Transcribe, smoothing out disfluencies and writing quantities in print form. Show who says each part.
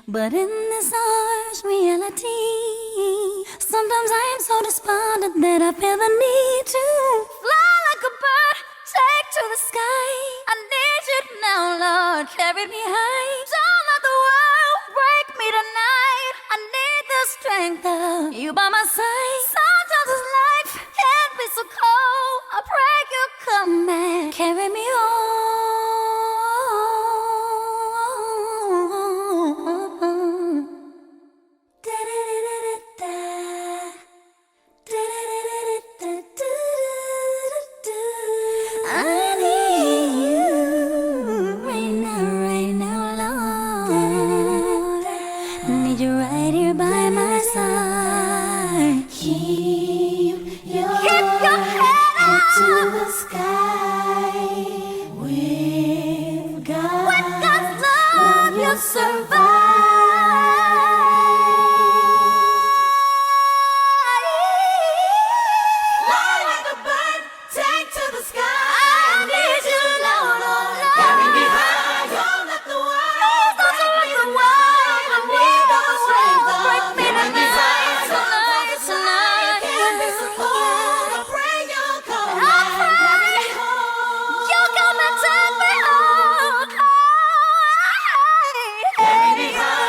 Speaker 1: But in this harsh reality, sometimes I am so despondent that I feel the need to fly like a bird, take to the sky. I need you now, Lord, carry me high. Don't let the world break me tonight. I need the strength of you by my side. Sometimes this life can be so cold. I pray you'll come and carry me home. I need you right now, Lord. I need you right here by my side. Keep your head to the sky. With God's love, you'll survive. Fly like a bird, take to the sky. I need you now, Lord. Carry me high. Don't let the world break me tonight. I need the strength of you by my side. Tonight, can't be so cold. I pray you'll come and carry me home. You'll come and take me home. Carry me high.